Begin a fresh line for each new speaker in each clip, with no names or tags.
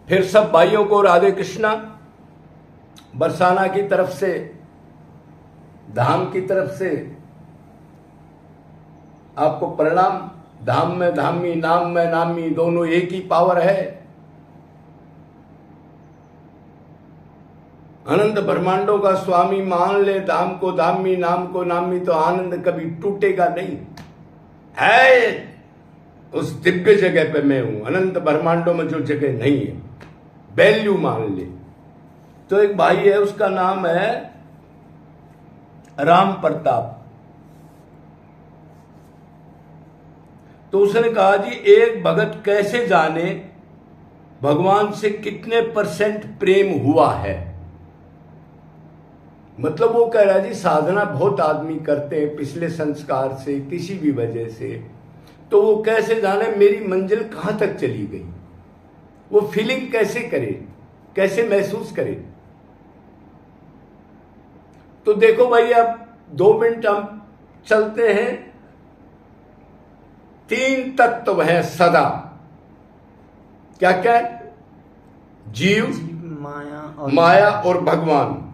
फिर सब भाइयों को राधे कृष्णा। बरसाना की तरफ से, धाम की तरफ से आपको प्रणाम। धाम में धामी, नाम में नामी, दोनों एक ही पावर है। अनंत ब्रह्मांडों का स्वामी मान ले धाम को धामी, नाम को नामी, तो आनंद कभी टूटेगा नहीं है। उस दिव्य जगह पे मैं हूं, अनंत ब्रह्मांडों में जो जगह नहीं है, वैल्यू मान ले। तो एक भाई है, उसका नाम है राम प्रताप। तो उसने कहा जी, एक भगत कैसे जाने भगवान से कितने % प्रेम हुआ है। मतलब वो कह रहा है जी, साधना बहुत आदमी करते हैं पिछले संस्कार से, किसी भी वजह से, तो वो कैसे जाने मेरी मंजिल कहां तक चली गई, वो फीलिंग कैसे करे, कैसे महसूस करे। तो देखो भाई, अब 2 मिनट हम चलते हैं। 3 तत्व है सदा, क्या क्या? जीव, माया और भगवान।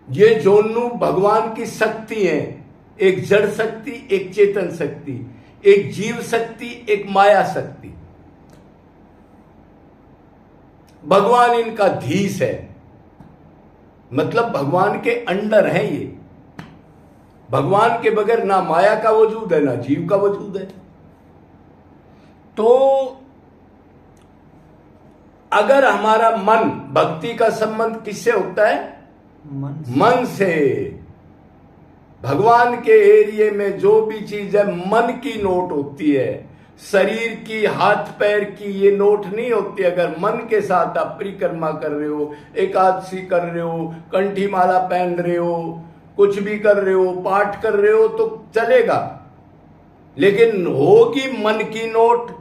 ये दोनों भगवान की शक्ति है, एक जड़ शक्ति, एक चेतन शक्ति, एक जीव शक्ति, एक माया शक्ति। भगवान इनका धीश है, मतलब भगवान के अंडर है ये। भगवान के बगैर ना माया का वजूद है, ना जीव का वजूद है। तो अगर हमारा मन, भक्ति का संबंध किससे होता है? मन से। भगवान के एरिए में जो भी चीज है, मन की नोट होती है, शरीर की, हाथ पैर की ये नोट नहीं होती। अगर मन के साथ आप परिक्रमा कर रहे हो, एकादशी कर रहे हो, कंठी माला पहन रहे हो, कुछ भी कर रहे हो, पाठ कर रहे हो, तो चलेगा। लेकिन होगी मन की नोट,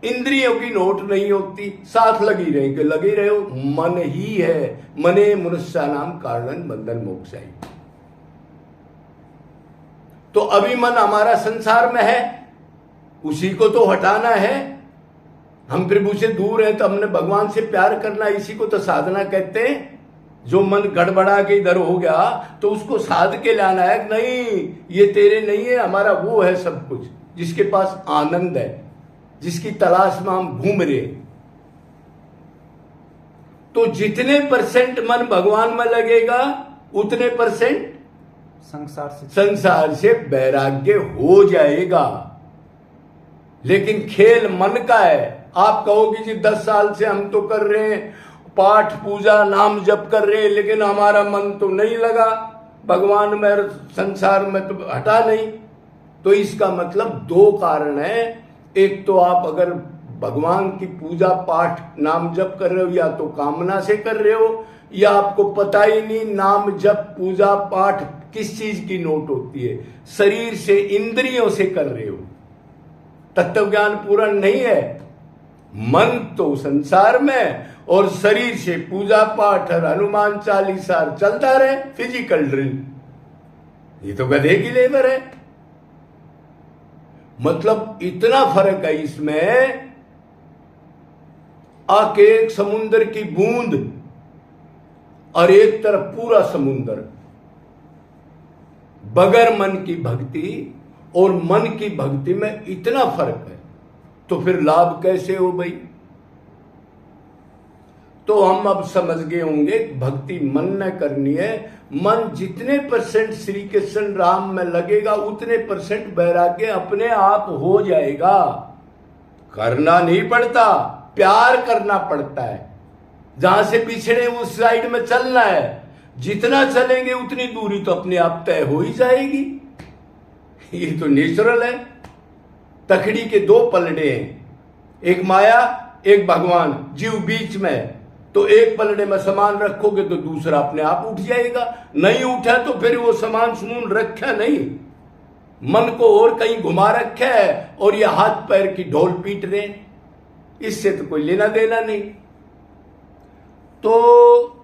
इंद्रियों की नोट नहीं होती। साथ लगी रहेगी, लगे रहे हो, मन ही है। मने मनुष्य नाम कारण बंधन मोक्षाई। तो अभी मन हमारा संसार में है, उसी को तो हटाना है। हम प्रभु से दूर हैं तो हमने भगवान से प्यार करना, इसी को तो साधना कहते हैं। जो मन गड़बड़ा के इधर हो गया तो उसको साध के लाना है। नहीं, ये तेरे नहीं है, हमारा वो है सब कुछ, जिसके पास आनंद है, जिसकी तलाश में हम घूम रहे। तो जितने % मन भगवान में लगेगा, उतने % संसार से वैराग्य हो जाएगा। लेकिन खेल मन का है। आप कहोगे जी 10 साल से हम तो कर रहे हैं, पाठ पूजा नाम जप कर रहे हैं, लेकिन हमारा मन तो नहीं लगा भगवान में, संसार में तो हटा नहीं। तो इसका मतलब 2 कारण है। एक तो आप अगर भगवान की पूजा पाठ नाम जप कर रहे हो, या तो कामना से कर रहे हो, या आपको पता ही नहीं नाम जप पूजा पाठ किस चीज की नोट होती है, शरीर से, इंद्रियों से कर रहे हो। तत्व ज्ञान पूर्ण नहीं है। मन तो संसार में, और शरीर से पूजा पाठ और हनुमान चालीसा चलता रहे, फिजिकल ड्रिल। ये तो गधे की लेबर है। मतलब इतना फर्क है इसमें। आके एक समुद्र की बूंद और एक तरफ पूरा समुद्र। बगैर मन की भक्ति और मन की भक्ति में इतना फर्क है, तो फिर लाभ कैसे हो भाई? तो हम अब समझ गए होंगे, भक्ति मन ने करनी है। मन जितने % श्री कृष्ण राम में लगेगा, उतने % वैराग्य अपने आप हो जाएगा। करना नहीं पड़ता, प्यार करना पड़ता है। जहां से पिछड़े उस साइड में चलना है। जितना चलेंगे उतनी दूरी तो अपने आप तय हो ही जाएगी। ये तो नेचुरल है। तखड़ी के 2 पलड़े हैं, एक माया, एक भगवान, जीव बीच में। तो एक पलड़े में सामान रखोगे तो दूसरा अपने आप उठ जाएगा। नहीं उठा तो फिर वो सामान सुमून रखा नहीं, मन को और कहीं घुमा रखा है, और ये हाथ पैर की ढोल पीट रहे। इससे तो कोई लेना देना नहीं। तो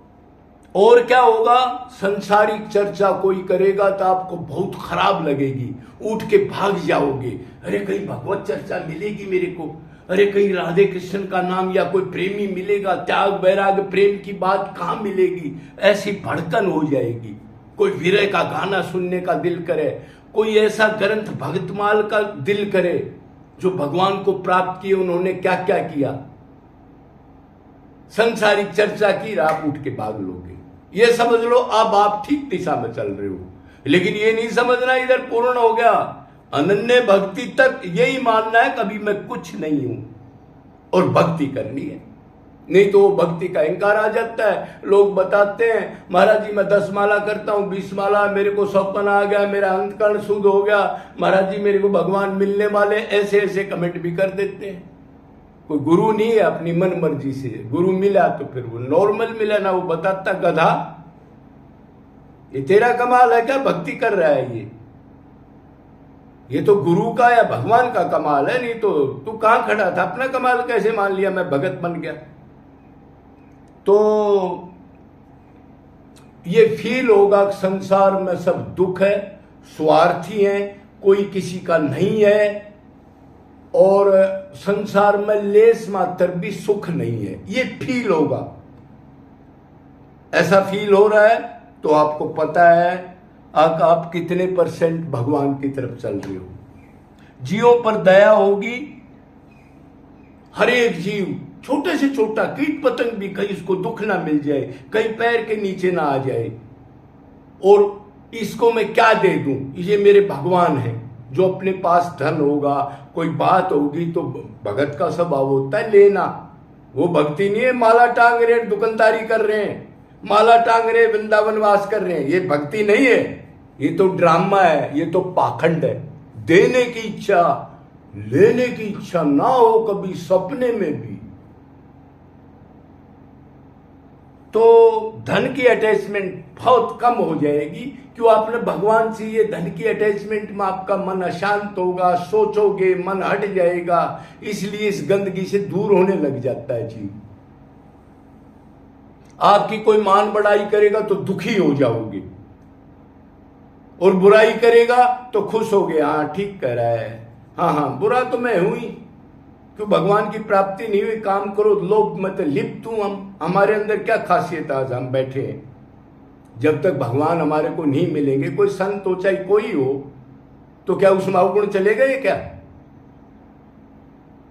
और क्या होगा? संसारिक चर्चा कोई करेगा तो आपको बहुत खराब लगेगी, उठ के भाग जाओगे। अरे कहीं भगवत चर्चा मिलेगी मेरे को, अरे कहीं राधे कृष्ण का नाम या कोई प्रेमी मिलेगा, त्याग वैराग प्रेम की बात कहां मिलेगी, ऐसी भड़कन हो जाएगी। कोई विरह का गाना सुनने का दिल करे, कोई ऐसा ग्रंथ भगतमाल का दिल करे जो भगवान को प्राप्त किए उन्होंने क्या क्या किया। संसारिक चर्चा की, आप उठ के भाग लोगे। ये समझ लो अब आप ठीक दिशा में चल रहे हो, लेकिन ये नहीं समझना इधर पूर्ण हो गया। अनन्य भक्ति तक यही मानना है कभी मैं कुछ नहीं हूं और भक्ति करनी है, नहीं तो भक्ति का अहंकार आ जाता है। लोग बताते हैं महाराज जी मैं 10 माला करता हूं, 20 माला, मेरे को सौपन आ गया, मेरा अंतकरण शुद्ध हो गया, महाराज जी मेरे को भगवान मिलने वाले, ऐसे ऐसे कमेंट भी कर देते हैं। कोई गुरु नहीं है, अपनी मन मर्जी से गुरु मिला तो फिर वो नॉर्मल मिला ना, वो बताता गधा ये तेरा कमाल है क्या, भक्ति कर रहा है ये तो गुरु का या भगवान का कमाल है, नहीं तो तू कहां खड़ा था, अपना कमाल कैसे मान लिया मैं भगत बन गया। तो ये फील होगा संसार में सब दुख है, स्वार्थी है, कोई किसी का नहीं है, और संसार में लेस मात्र भी सुख नहीं है, ये फील होगा। ऐसा फील हो रहा है तो आपको पता है आप कितने % भगवान की तरफ चल रहे हो। जीवों पर दया होगी, हर एक जीव छोटे से छोटा कीट पतंग भी कहीं उसको दुख ना मिल जाए, कहीं पैर के नीचे ना आ जाए, और इसको मैं क्या दे दूं, ये मेरे भगवान हैं। जो अपने पास धन होगा, कोई बात होगी तो भगत का स्वभाव होता है लेना, वो भक्ति नहीं है। माला टांग रहे दुकानदारी कर रहे हैं, माला टांग रहे वृंदावन वास कर रहे हैं, ये भक्ति नहीं है, ये तो ड्रामा है, ये तो पाखंड है। देने की इच्छा, लेने की इच्छा ना हो कभी सपने में भी, तो धन की अटैचमेंट बहुत कम हो जाएगी। क्यों, आपने भगवान से ये धन की अटैचमेंट में आपका मन अशांत होगा, सोचोगे मन हट जाएगा, इसलिए इस गंदगी से दूर होने लग जाता है जी। आपकी कोई मान बढ़ाई करेगा तो दुखी हो जाओगे, और बुराई करेगा तो खुश हो गए, हाँ ठीक कह रहा है, हाँ बुरा तो मैं हूं ही, क्यों भगवान की प्राप्ति नहीं हुई, काम करो, लोभ मत लिप्त हूं हम, हमारे अंदर क्या खासियत आज हम बैठे हैं। जब तक भगवान हमारे को नहीं मिलेंगे, कोई संत हो चाहे कोई हो, तो क्या उसमें अवगुण चलेगा ये क्या?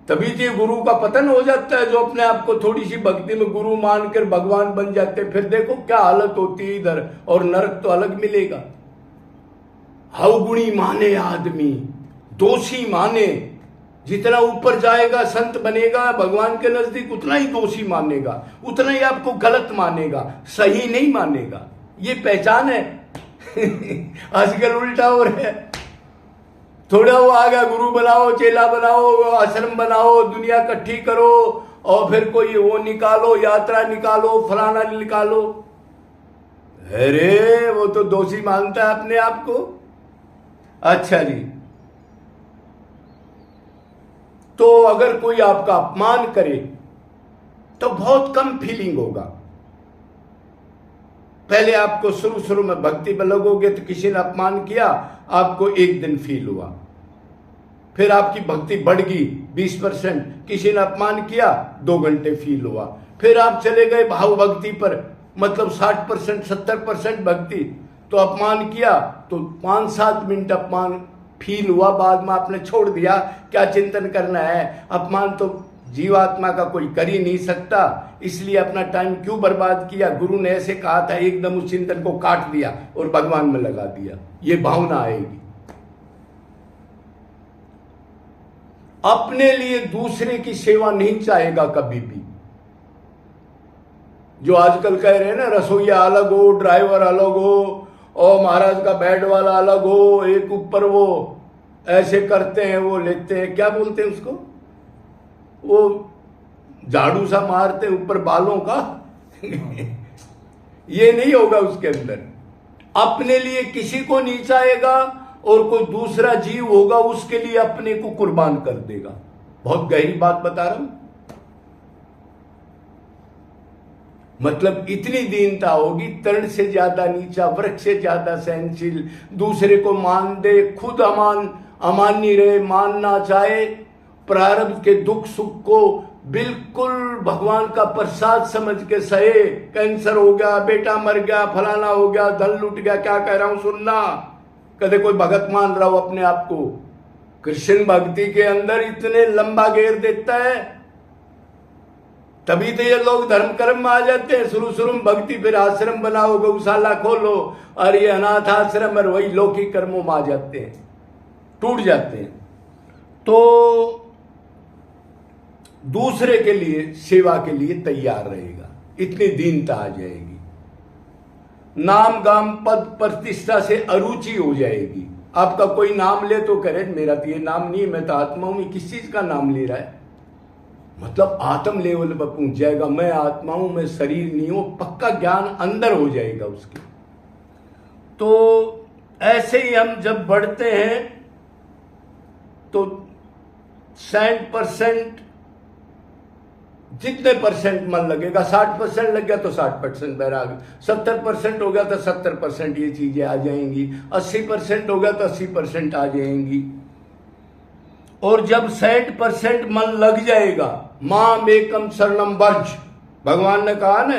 तभी तो गुरु का पतन हो जाता है, जो अपने आप को थोड़ी सी भक्ति में गुरु मानकर भगवान बन जाते, फिर देखो क्या हालत होती है इधर, और नरक तो अलग मिलेगा। अवगुणी माने आदमी, दोषी माने, जितना ऊपर जाएगा संत बनेगा भगवान के नजदीक, उतना ही दोषी मानेगा, उतना ही आपको गलत मानेगा, सही नहीं मानेगा। ये पहचान है। आजकल उल्टा हो रहा है, थोड़ा वो आ गया गुरु बनाओ, चेला बनाओ, आश्रम बनाओ, दुनिया इकट्ठी करो, और फिर कोई वो निकालो, यात्रा निकालो, फलाना निकालो। अरे वो तो दोषी मानता है अपने आप को। अच्छा जी, तो अगर कोई आपका अपमान करे तो बहुत कम फीलिंग होगा। पहले आपको शुरू में भक्ति में लगोगे तो किसी ने अपमान किया, आपको एक दिन फील हुआ, फिर आपकी भक्ति बढ़ गई 20%, किसी ने अपमान किया 2 घंटे फील हुआ, फिर आप चले गए भाव भक्ति पर, मतलब 60% 70% भक्ति, तो अपमान किया तो 5-7 मिनट अपमान फील हुआ, बाद में आपने छोड़ दिया। क्या चिंतन करना है, अपमान तो जीवात्मा का कोई कर ही नहीं सकता, इसलिए अपना टाइम क्यों बर्बाद किया। गुरु ने ऐसे कहा था, एकदम उस चिंतन को काट दिया और भगवान में लगा दिया, ये भावना आएगी। अपने लिए दूसरे की सेवा नहीं चाहेगा कभी भी। जो आजकल कह रहे हैं ना, रसोईया अलग हो, ड्राइवर अलग हो, और महाराज का बेड वाला अलग हो, एक ऊपर वो ऐसे करते हैं, वो लेते हैं, क्या बोलते हैं उसको, वो झाड़ू सा मारते हैं ऊपर बालों का। ये नहीं होगा उसके अंदर। अपने लिए किसी को नहीं चाहेगा, और कोई दूसरा जीव होगा उसके लिए अपने को कुर्बान कर देगा। बहुत गहरी बात बता रहा हूं, मतलब इतनी दीनता होगी, तृण से ज्यादा नीचा, वृक्ष से ज्यादा सहनशील, दूसरे को मान दे, खुद अमान्य रहे, मान ना चाहे, प्रारब्ध के दुख सुख को बिल्कुल भगवान का प्रसाद समझ के सहे। कैंसर हो गया, बेटा मर गया, फलाना हो गया, धन लूट गया, क्या कह रहा हूं सुनना। कदे कोई भगत मान रहा हो अपने आप को। कृष्ण भक्ति के अंदर इतने लंबा घेर देता है, तभी तो ये लोग धर्म कर्म में आ जाते हैं। शुरू में भक्ति, फिर आश्रम बनाओ, गौशाला खोलो, और ये अनाथ आश्रम और वही लौकिक कर्मों में आ जाते हैं, टूट जाते हैं। तो दूसरे के लिए, सेवा के लिए तैयार रहेगा, इतनी दीनता आ जाएगी। नाम गाम पद प्रतिष्ठा से अरुचि हो जाएगी। आपका कोई नाम ले तो करे मेरा तो ये नाम नहीं है, मैं तो आत्मा हूं। किस चीज का नाम ले रहा है? मतलब आत्म लेवल पर पहुंच जाएगा। मैं आत्मा हूं, मैं शरीर नहीं हूं, पक्का ज्ञान अंदर हो जाएगा उसके। तो ऐसे ही हम जब बढ़ते हैं तो 60% जितने परसेंट मन लगेगा, 60% लग गया तो 60% बैराग, 70% हो गया तो 70% ये चीजें आ जाएंगी, 80% हो गया तो 80% आ जाएंगी। और जब 60% मन लग जाएगा, माम एकम शरणम व्रज, भगवान ने कहा ना,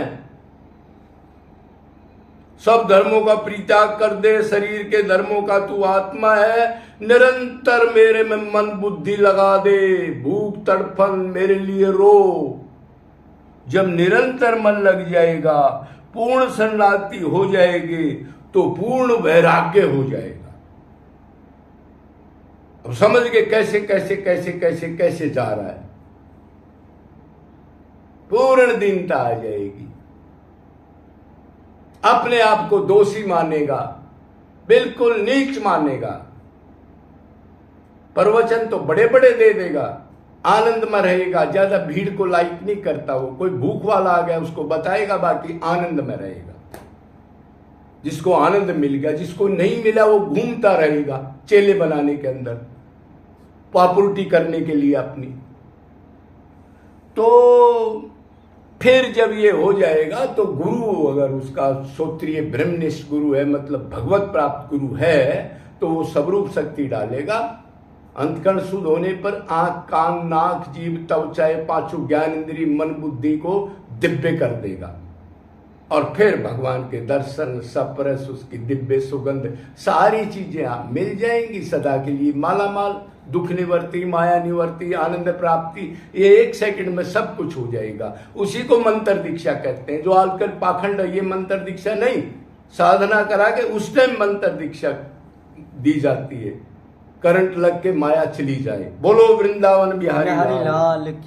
सब धर्मों का परित्याग कर दे, शरीर के धर्मों का तू आत्मा है, निरंतर मेरे में मन बुद्धि लगा दे, भूख तड़फन मेरे लिए रो। जब निरंतर मन लग जाएगा, पूर्ण शरणागति हो जाएगी, तो पूर्ण वैराग्य हो जाएगा। अब समझ के कैसे कैसे कैसे कैसे कैसे जा रहा है। पूर्ण दीनता आ जाएगी। अपने आप को दोषी मानेगा, बिल्कुल नीच मानेगा। प्रवचन तो बड़े बड़े दे देगा, आनंद में रहेगा, ज्यादा भीड़ को लाइक नहीं करता। वो कोई भूख वाला आ गया उसको बताएगा, बाकी आनंद में रहेगा। जिसको आनंद मिल गया, जिसको नहीं मिला वो घूमता रहेगा चेले बनाने के अंदर, पॉपुलरिटी करने के लिए अपनी। तो फिर जब ये हो जाएगा तो गुरु, अगर उसका श्रोत्रिय ब्रह्मनिष्ठ गुरु है, मतलब भगवत प्राप्त गुरु है, तो वो स्वरूप शक्ति डालेगा। अंतकरण शुद्ध होने पर आंख कान नाक जीभ त्वचा पांचों ज्ञान इंद्रिय मन बुद्धि को दिव्य कर देगा। और फिर भगवान के दर्शन, सपरस, उसकी दिव्य सुगंध, सारी चीजें आप मिल जाएंगी सदा के लिए। मालामाल, दुख निवर्ती, माया निवर्ती, आनंद प्राप्ति, ये 1 सेकंड में सब कुछ हो जाएगा। उसी को मंत्र दीक्षा कहते हैं। जो आजकल पाखंड है, ये मंत्र दीक्षा नहीं, साधना करा के उस टाइम मंत्र दीक्षा दी जाती है, करंट लग के माया चली जाए। बोलो वृंदावन बिहारी लाल की।